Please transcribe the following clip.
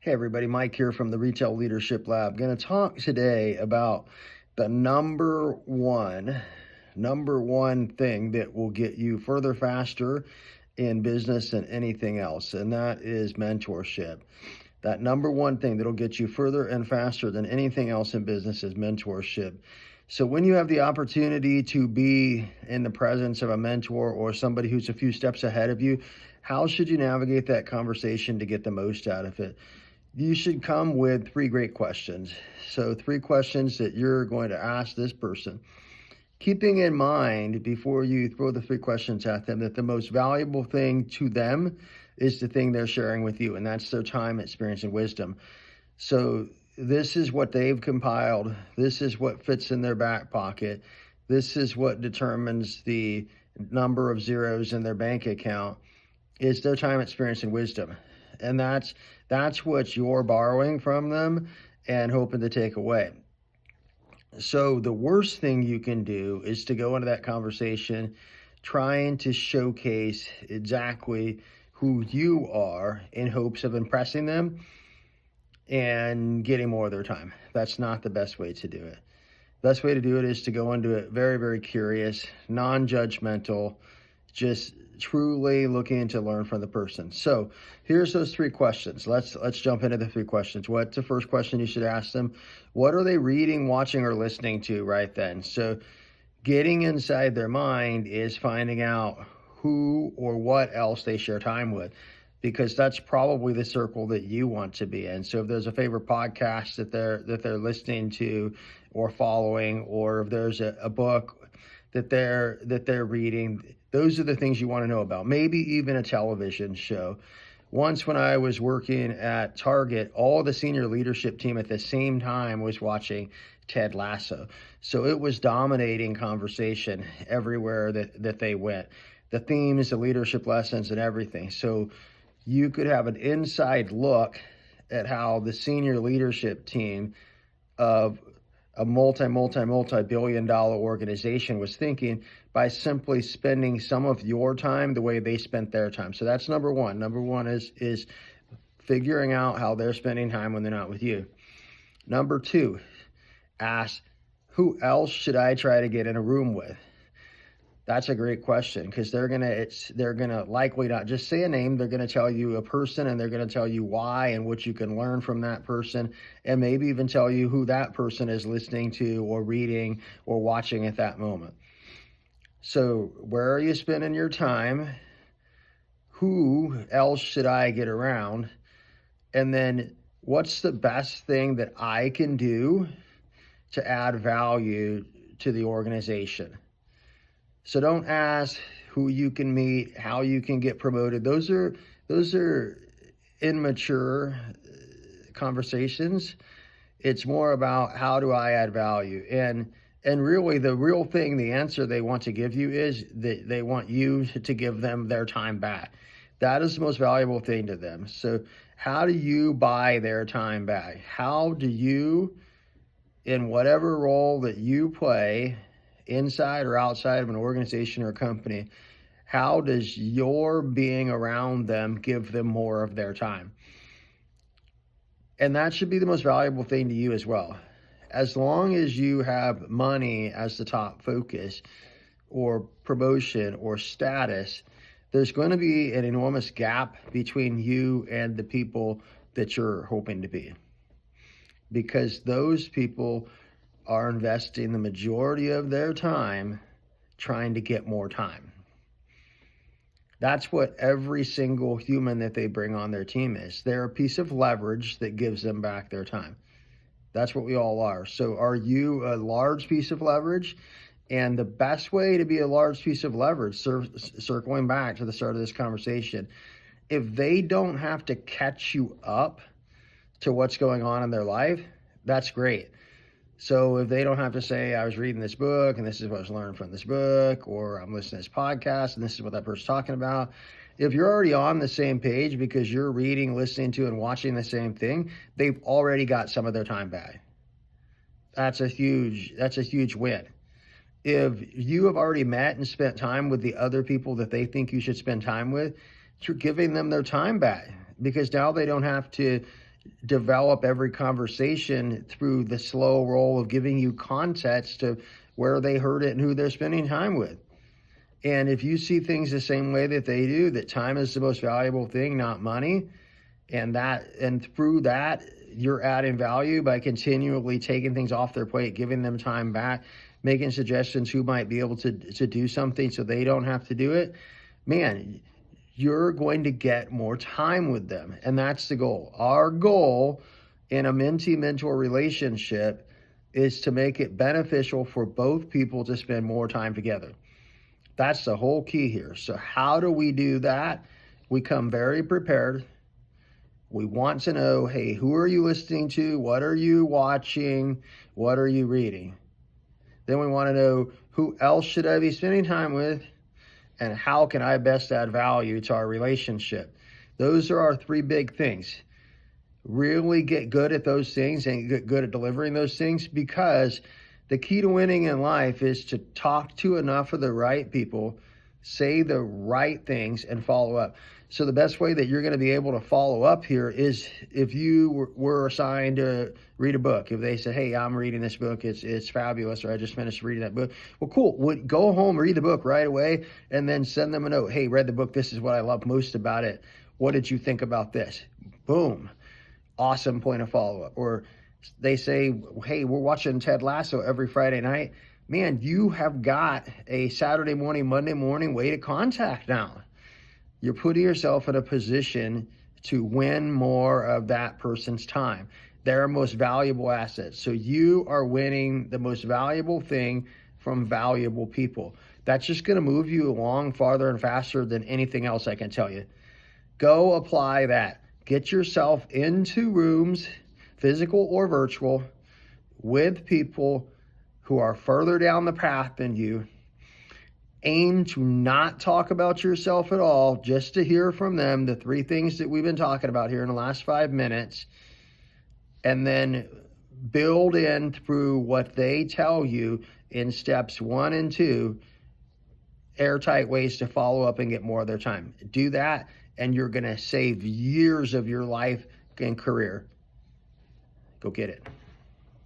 Hey everybody, Mike here from the Retail Leadership Lab. Going to talk today about the number one thing that will get you further faster in business than anything else, and that is mentorship. That number one thing that'll get you further and faster than anything else in business is mentorship. So when you have the opportunity to be in the presence of a mentor or somebody who's a few steps ahead of you, how should you navigate that conversation to get the most out of it? You should come with three great questions. So, three questions that you're going to ask this person. Keeping in mind before you throw the three questions at them that the most valuable thing to them is the thing they're sharing with you, and that's their time, experience, and wisdom. So, this is what they've compiled. This is what fits in their back pocket. This is what determines the number of zeros in their bank account is their time, experience, and wisdom. And that's what you're borrowing from them and hoping to take away. So the worst thing you can do is to go into that conversation trying to showcase exactly who you are in hopes of impressing them and getting more of their time. That's not the best way to do it. Best way to do it is to go into it very, very curious, non-judgmental, just truly looking to learn from the person. So here's those three questions. Let's jump into the three questions. What's the first question you should ask them? What are they reading, watching, or listening to right then? So getting inside their mind is finding out who or what else they share time with, because that's probably the circle that you want to be in. So if there's a favorite podcast that they're listening to or following, or if there's a book that they're reading, those are the things you want to know about. Maybe even a television show. Once when I was working at Target, all the senior leadership team at the same time was watching Ted Lasso. So it was dominating conversation everywhere that they went. The themes, the leadership lessons, and everything. So you could have an inside look at how the senior leadership team of a multi-billion dollar organization was thinking by simply spending some of your time the way they spent their time. So that's number one. Number one is figuring out how they're spending time when they're not with you. Number two, ask, who else should I try to get in a room with? That's a great question, because they're gonna likely not just say a name. They're gonna tell you a person, and they're gonna tell you why and what you can learn from that person, and maybe even tell you who that person is listening to or reading or watching at that moment. So where are you spending your time? Who else should I get around? And then what's the best thing that I can do to add value to the organization? So don't ask who you can meet, how you can get promoted. Those are immature conversations. It's more about, how do I add value? And really the real thing, the answer they want to give you is that they want you to give them their time back. That is the most valuable thing to them. So how do you buy their time back? How do you, in whatever role that you play, inside or outside of an organization or a company, how does your being around them give them more of their time? And that should be the most valuable thing to you as well. As long as you have money as the top focus, or promotion or status, there's going to be an enormous gap between you and the people that you're hoping to be, because those people are investing the majority of their time trying to get more time. That's what every single human that they bring on their team is. They're a piece of leverage that gives them back their time. That's what we all are. So are you a large piece of leverage? And the best way to be a large piece of leverage, circling back to the start of this conversation, if they don't have to catch you up to what's going on in their life, that's great. So if they don't have to say, I was reading this book and this is what I was learning from this book, or I'm listening to this podcast and this is what that person's talking about. If you're already on the same page because you're reading, listening to, and watching the same thing, they've already got some of their time back. That's a huge win. If you have already met and spent time with the other people that they think you should spend time with, you're giving them their time back, because now they don't have to develop every conversation through the slow roll of giving you context to where they heard it and who they're spending time with. And if you see things the same way that they do, that time is the most valuable thing, not money, and through that, you're adding value by continually taking things off their plate, giving them time back, making suggestions who might be able to do something so they don't have to do it, man, you're going to get more time with them. And that's the goal. Our goal in a mentee-mentor relationship is to make it beneficial for both people to spend more time together. That's the whole key here. So how do we do that? We come very prepared. We want to know, hey, who are you listening to? What are you watching? What are you reading? Then we want to know, who else should I be spending time with? And how can I best add value to our relationship? Those are our three big things. Really get good at those things and get good at delivering those things, because the key to winning in life is to talk to enough of the right people, say the right things, and follow up. So the best way that you're going to be able to follow up here is if you were assigned to read a book. If they say, hey, I'm reading this book, it's fabulous, or I just finished reading that book. Well, cool. Go home, read the book right away, and then send them a note. Hey, read the book. This is what I love most about it. What did you think about this? Boom. Awesome point of follow-up. Or they say, hey, we're watching Ted Lasso every Friday night. Man, you have got a Saturday morning, Monday morning way to contact now. You're putting yourself in a position to win more of that person's time, their most valuable asset. So you are winning the most valuable thing from valuable people. That's just going to move you along farther and faster than anything else I can tell you. Go apply that. Get yourself into rooms, physical or virtual, with people who are further down the path than you. Aim to not talk about yourself at all, just to hear from them, the three things that we've been talking about here in the last 5 minutes, and then build in through what they tell you in steps 1 and 2, airtight ways to follow up and get more of their time. Do that, and you're going to save years of your life and career. Go get it.